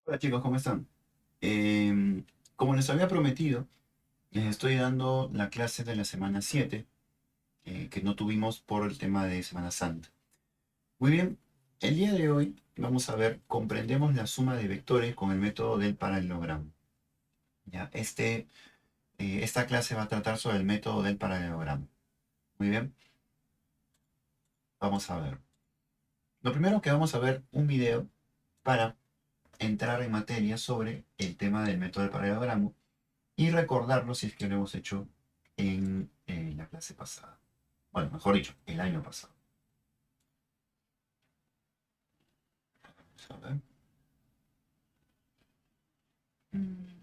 Hola chicos, ¿cómo están? Como les había prometido, les estoy dando la clase de la semana 7, que no tuvimos por el tema de Semana Santa. Muy bien, el día de hoy vamos a ver, comprendemos la suma de vectores con el método del paralelogramo. ¿Ya? Esta clase va a tratar sobre el método del paralelogramo. Muy bien, vamos a ver. Lo primero que vamos a ver un video para entrar en materia sobre el tema del método del paralelogramo y recordarlo si es que lo hemos hecho en la clase pasada. Bueno, mejor dicho, el año pasado. Vamos a ver. Mm,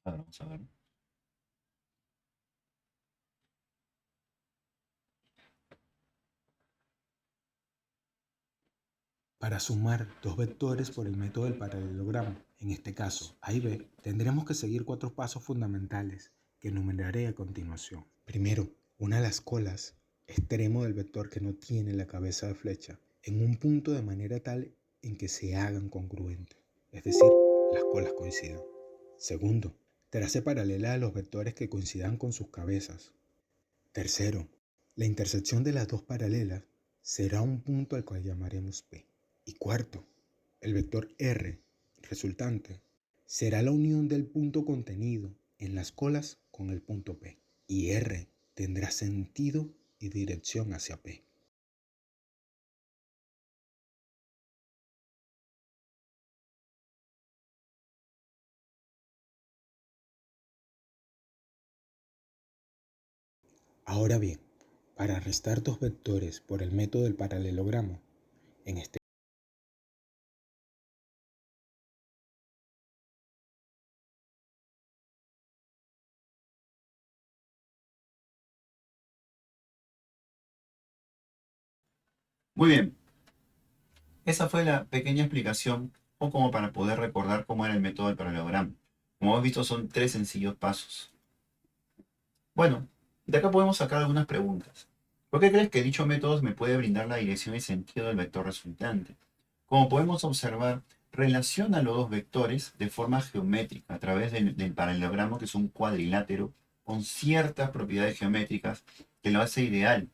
a ver, vamos a ver. Para sumar dos vectores por el método del paralelogramo, en este caso A y B, tendremos que seguir cuatro pasos fundamentales que enumeraré a continuación. Primero, una las colas, extremo del vector que no tiene la cabeza de flecha, en un punto de manera tal en que se hagan congruentes, es decir, las colas coincidan. Segundo, trace paralela a los vectores que coincidan con sus cabezas. Tercero, la intersección de las dos paralelas será un punto al cual llamaremos P. Y cuarto, el vector R resultante será la unión del punto contenido en las colas con el punto P. Y R tendrá sentido y dirección hacia P. Ahora bien, para restar dos vectores por el método del paralelogramo, en este Muy bien, esa fue la pequeña explicación o como para poder recordar cómo era el método del paralelogramo. Como hemos visto, son tres sencillos pasos. Bueno, de acá podemos sacar algunas preguntas. ¿Por qué crees que dicho método me puede brindar la dirección y sentido del vector resultante? Como podemos observar, relaciona los dos vectores de forma geométrica a través del paralelogramo, que es un cuadrilátero con ciertas propiedades geométricas que lo hace ideal.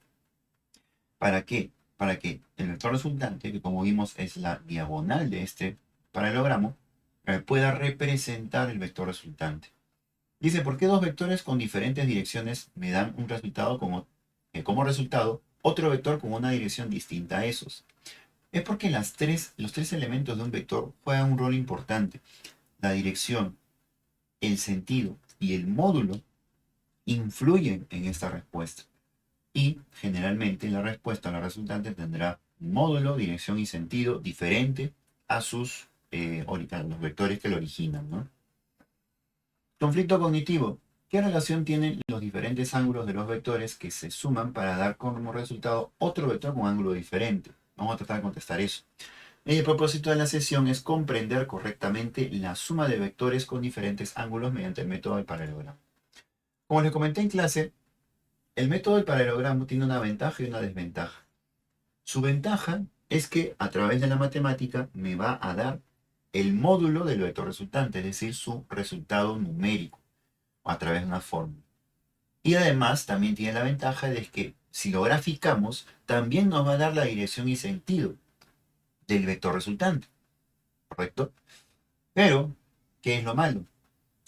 ¿Para qué? Para que el vector resultante, que como vimos es la diagonal de este paralelogramo, pueda representar el vector resultante. Dice, ¿por qué dos vectores con diferentes direcciones me dan un resultado como resultado otro vector con una dirección distinta a esos? Es porque los tres elementos de un vector juegan un rol importante. La dirección, el sentido y el módulo influyen en esta respuesta. Y generalmente la respuesta a la resultante tendrá módulo, dirección y sentido diferente a a los vectores que lo originan, ¿no? Conflicto cognitivo. ¿Qué relación tienen los diferentes ángulos de los vectores que se suman para dar como resultado otro vector con ángulo diferente? Vamos a tratar de contestar eso. El propósito de la sesión es comprender correctamente la suma de vectores con diferentes ángulos mediante el método del paralelogramo. Como les comenté en clase, el método del paralelogramo tiene una ventaja y una desventaja. Su ventaja es que a través de la matemática me va a dar el módulo del vector resultante, es decir, su resultado numérico a través de una fórmula. Y además también tiene la ventaja de que si lo graficamos, también nos va a dar la dirección y sentido del vector resultante, ¿correcto? Pero, ¿qué es lo malo?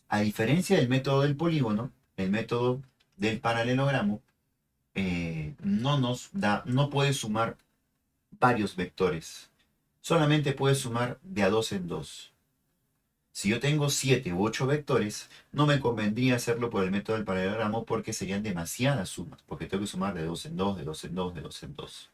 A diferencia del método del polígono, el método del paralelogramo no puede sumar varios vectores. Solamente puede sumar de a dos en dos. Si yo tengo 7 u 8 vectores, no me convendría hacerlo por el método del paralelogramo porque serían demasiadas sumas, porque tengo que sumar de 2 en 2, de 2 en 2, de 2 en 2.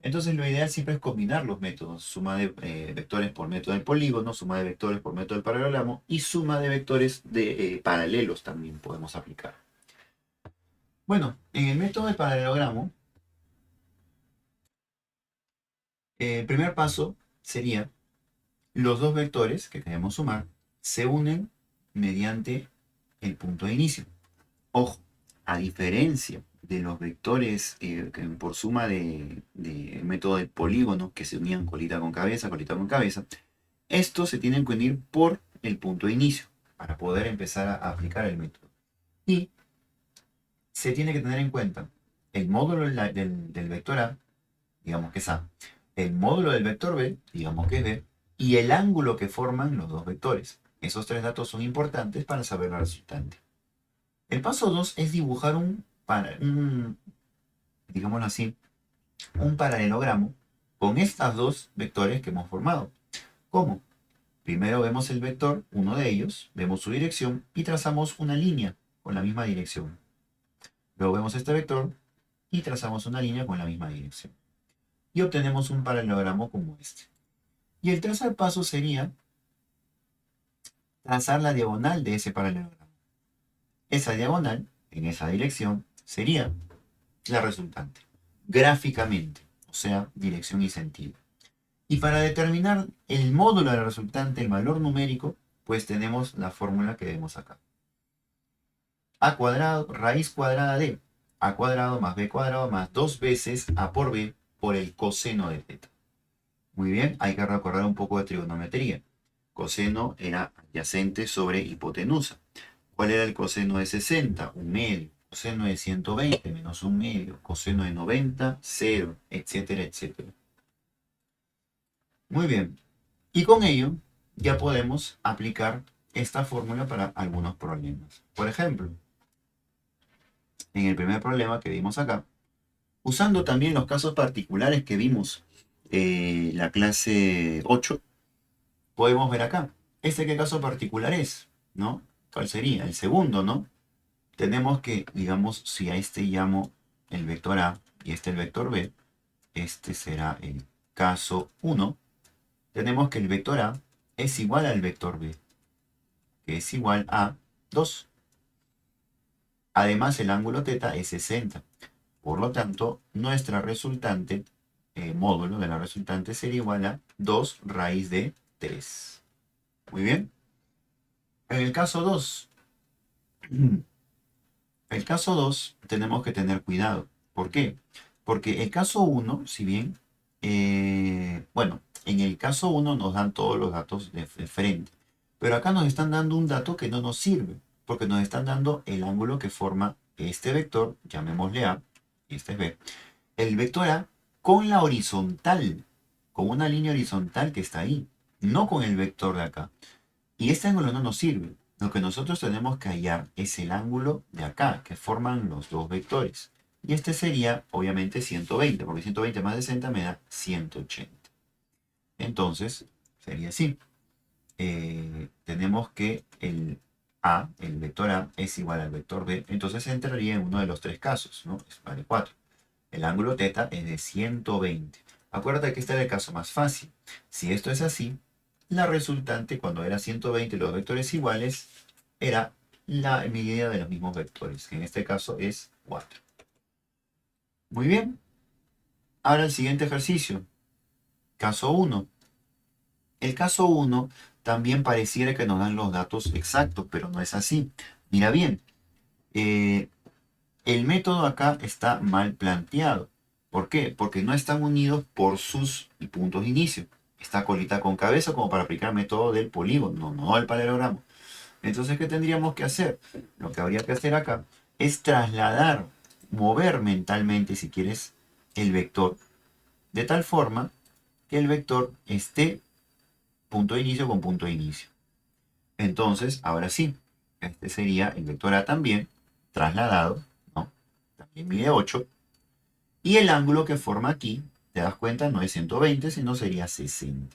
Entonces lo ideal siempre es combinar los métodos, suma de vectores por método del polígono, suma de vectores por método del paralelogramo y suma de vectores de paralelos también podemos aplicar. Bueno, en el método del paralelogramo, el primer paso sería Los dos vectores que queremos sumar se unen mediante el punto de inicio. Ojo, a diferencia de los vectores que por suma de método de polígono que se unían colita con cabeza, estos se tienen que unir por el punto de inicio para poder empezar a aplicar el método. Y se tiene que tener en cuenta el módulo del vector A, digamos que es A, el módulo del vector B, digamos que es B, y el ángulo que forman los dos vectores. Esos tres datos son importantes para saber la resultante. El paso 2 es dibujar digámoslo así, un paralelogramo con estas dos vectores que hemos formado. ¿Cómo? Primero vemos el vector, uno de ellos, vemos su dirección y trazamos una línea con la misma dirección. Luego vemos este vector y trazamos una línea con la misma dirección. Y obtenemos un paralelogramo como este. Y el tercer paso sería trazar la diagonal de ese paralelogramo. Esa diagonal, en esa dirección, sería la resultante, gráficamente, o sea, dirección y sentido. Y para determinar el módulo de la resultante, el valor numérico, pues tenemos la fórmula que vemos acá. A cuadrado, raíz cuadrada de a cuadrado más b cuadrado más 2 veces a por b por el coseno de θ. Muy bien, hay que recordar un poco de trigonometría. Coseno era adyacente sobre hipotenusa. ¿Cuál era el coseno de 60? Un medio. Coseno de 120 menos un medio. Coseno de 90, 0, etcétera, etcétera. Muy bien. Y con ello ya podemos aplicar esta fórmula para algunos problemas. Por ejemplo, en el primer problema que vimos acá, usando también los casos particulares que vimos en la clase 8, podemos ver acá. ¿Este qué caso particular es? ¿No? ¿Cuál sería? El segundo, ¿no? Tenemos que, digamos, si a este llamo el vector A y este el vector B, este será el caso 1. Tenemos que el vector A es igual al vector B, que es igual a 2. Además, el ángulo θ es 60. Por lo tanto, nuestra resultante, módulo de la resultante, sería igual a 2 raíz de 3. Muy bien. En el caso 2, tenemos que tener cuidado. ¿Por qué? Porque el caso 1, si bien, bueno, en el caso 1 nos dan todos los datos de frente, pero acá nos están dando un dato que no nos sirve, porque nos están dando el ángulo que forma este vector, llamémosle A, y este es B, el vector A con la horizontal, con una línea horizontal que está ahí, no con el vector de acá. Y este ángulo no nos sirve. Lo que nosotros tenemos que hallar es el ángulo de acá, que forman los dos vectores. Y este sería, obviamente, 120, porque 120 más 60 me da 180. Entonces, sería así. Tenemos que el A, el vector A, es igual al vector B. Entonces entraría en uno de los tres casos, ¿no? Vale 4. El ángulo θ es de 120. Acuérdate que este era el caso más fácil. Si esto es así, la resultante, cuando era 120 los vectores iguales, era la medida de los mismos vectores, que en este caso es 4. Muy bien. Ahora el siguiente ejercicio. Caso 1. El caso 1 también pareciera que nos dan los datos exactos, pero no es así. Mira bien, el método acá está mal planteado. ¿Por qué? Porque no están unidos por sus puntos de inicio. Está colita con cabeza como para aplicar el método del polígono, no el paralelogramo. Entonces, ¿qué tendríamos que hacer? Lo que habría que hacer acá es trasladar, mover mentalmente, si quieres, el vector, de tal forma que el vector esté punto de inicio con punto de inicio. Entonces, ahora sí, este sería el vector A también, trasladado, ¿no? También mide 8. Y el ángulo que forma aquí, te das cuenta, no es 120, sino sería 60.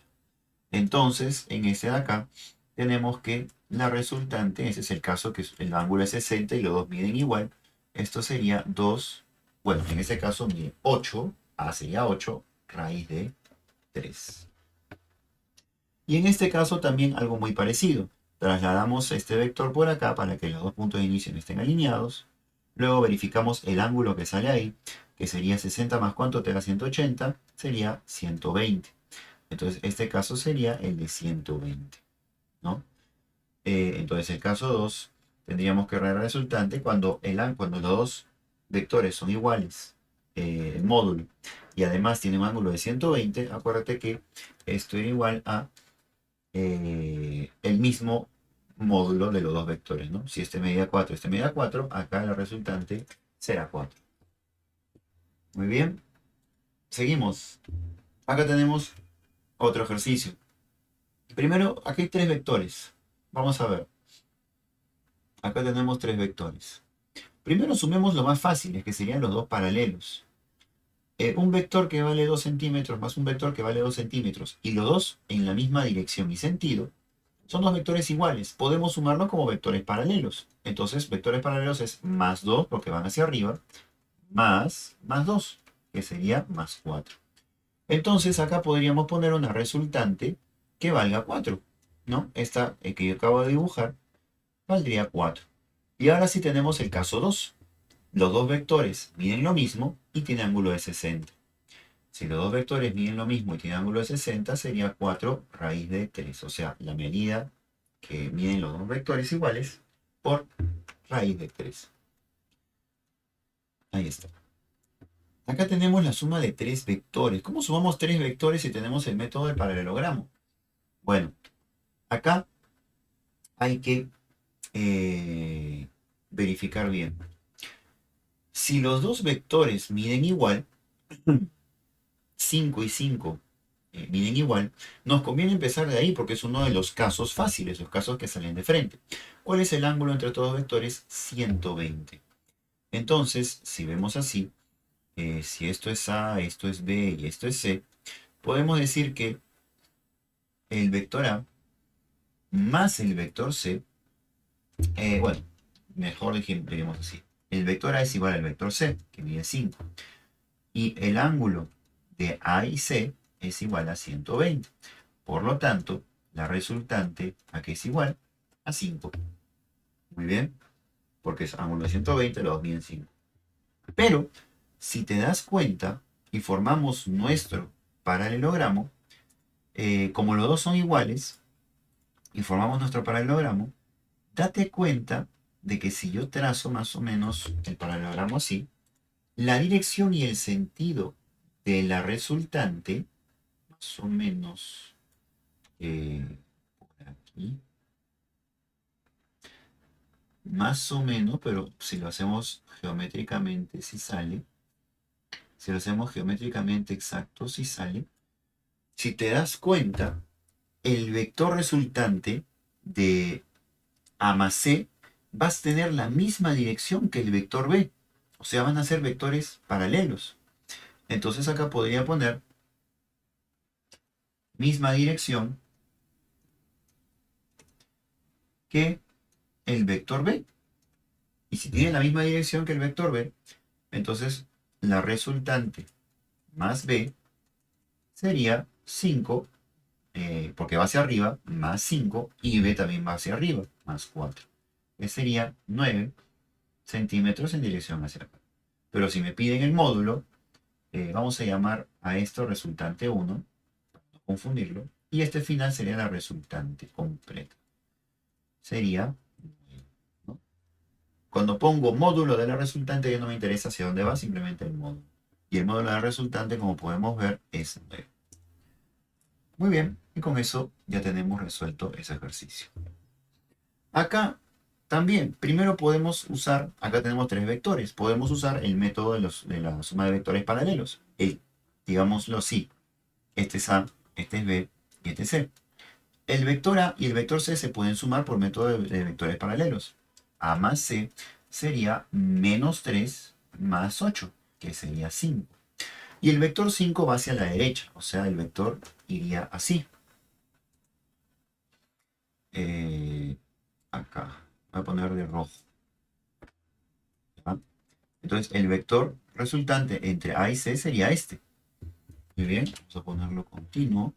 Entonces, en este de acá, tenemos que la resultante, ese es el caso que el ángulo es 60 y los dos miden igual. Esto sería 2, bueno, en este caso mide 8, A sería 8, raíz de 3. Y en este caso también algo muy parecido. Trasladamos este vector por acá para que los dos puntos de inicio estén alineados. Luego verificamos el ángulo que sale ahí, que sería 60 más cuánto te da 180, sería 120. Entonces, este caso sería el de 120, ¿no? Entonces, el caso 2 tendríamos que errar el resultante cuando los dos vectores son iguales, el módulo, y además tiene un ángulo de 120. Acuérdate que esto era igual a el mismo módulo de los dos vectores, ¿no? Si este medía 4, este medía 4, acá la resultante será 4. Muy bien, seguimos. Acá tenemos otro ejercicio. Primero, aquí hay tres vectores. Vamos a ver. Acá tenemos tres vectores. Primero sumemos lo más fácil, que serían los dos paralelos. Un vector que vale 2 centímetros más un vector que vale 2 centímetros, y los dos en la misma dirección y sentido, son dos vectores iguales. Podemos sumarlos como vectores paralelos. Entonces, vectores paralelos es más 2, porque van hacia arriba, más 2, que sería más 4. Entonces, acá podríamos poner una resultante que valga 4, ¿no? Esta que yo acabo de dibujar valdría 4. Y ahora sí tenemos el caso 2. Los dos vectores miden lo mismo y tienen ángulo de 60. Si los dos vectores miden lo mismo y tienen ángulo de 60, sería 4 raíz de 3. O sea, la medida que miden los dos vectores iguales por raíz de 3. Ahí está. Acá tenemos la suma de tres vectores. ¿Cómo sumamos tres vectores si tenemos el método del paralelogramo? Bueno, acá hay que verificar bien. Si los dos vectores miden igual, 5 y 5 miden igual, nos conviene empezar de ahí porque es uno de los casos fáciles, los casos que salen de frente. ¿Cuál es el ángulo entre todos los vectores? 120. Entonces, si vemos así, si esto es A, esto es B y esto es C, podemos decir que el vector A más el vector C, bueno, mejor diríamos así, el vector A es igual al vector C, que mide 5, y el ángulo de A y C es igual a 120. Por lo tanto, la resultante aquí es igual a 5. Muy bien, porque es ángulo de 120, los dos miden 5. Pero, si te das cuenta y formamos nuestro paralelogramo, como los dos son iguales y formamos nuestro paralelogramo, date cuenta de que si yo trazo más o menos el paralelogramo así, la dirección y el sentido de la resultante, más o menos por aquí, más o menos, pero si lo hacemos geométricamente, si sale, si lo hacemos geométricamente exacto, si sale, si te das cuenta, el vector resultante de A más C vas a tener la misma dirección que el vector B. O sea, van a ser vectores paralelos. Entonces acá podría poner misma dirección que el vector B. Y si tiene la misma dirección que el vector B, entonces la resultante más B sería 5, porque va hacia arriba, más 5, y B también va hacia arriba, más 4. Que sería 9 centímetros en dirección hacia acá. Pero si me piden el módulo, vamos a llamar a esto resultante 1, para no confundirlo, y este final sería la resultante completa. Sería, ¿no? Cuando pongo módulo de la resultante, ya no me interesa hacia dónde va, simplemente el módulo. Y el módulo de la resultante, como podemos ver, es 9. Muy bien, y con eso ya tenemos resuelto ese ejercicio. Acá también, primero podemos usar, acá tenemos tres vectores, podemos usar el método de la suma de vectores paralelos. Digámoslo así, este es A, este es B y este es C. El vector A y el vector C se pueden sumar por método de vectores paralelos. A más C sería menos 3 más 8, que sería 5. Y el vector 5 va hacia la derecha, o sea, el vector iría así. Acá, voy a poner de rojo. ¿Ya? Entonces, el vector resultante entre A y C sería este. Muy bien, vamos a ponerlo continuo.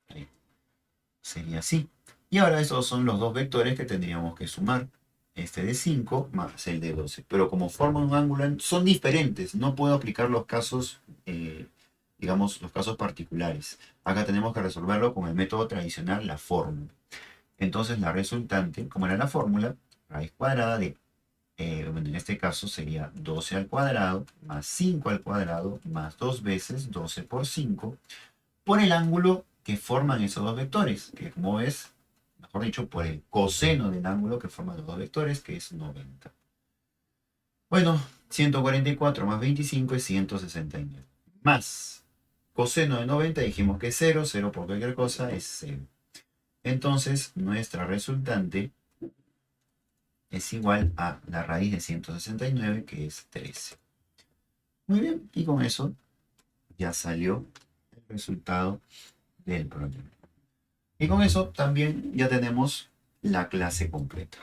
Ahí. Sería así. Y ahora esos son los dos vectores que tendríamos que sumar. Este de 5 más el de 12. Pero como forman un ángulo, son diferentes. No puedo aplicar los casos digamos, los casos particulares. Acá tenemos que resolverlo con el método tradicional, la fórmula. Entonces la resultante, como era la fórmula, raíz cuadrada de, bueno, en este caso sería 12 al cuadrado más 5 al cuadrado más 2 veces 12 por 5 por el ángulo que forman esos dos vectores, que como ves, mejor dicho, por el coseno del ángulo que forman los dos vectores, que es 90. Bueno, 144 más 25 es 169. Más coseno de 90 dijimos que es 0, 0 por cualquier cosa es 0. Entonces, nuestra resultante es igual a la raíz de 169, que es 13. Muy bien, y con eso ya salió el resultado del problema. Y con eso también ya tenemos la clase completa.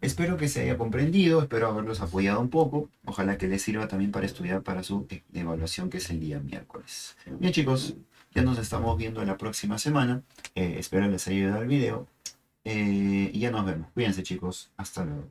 Espero que se haya comprendido, espero haberlos apoyado un poco. Ojalá que les sirva también para estudiar para su evaluación, que es el día miércoles. Bien chicos, ya nos estamos viendo la próxima semana. Espero les haya ayudado el video. Y ya nos vemos. Cuídense chicos. Hasta luego.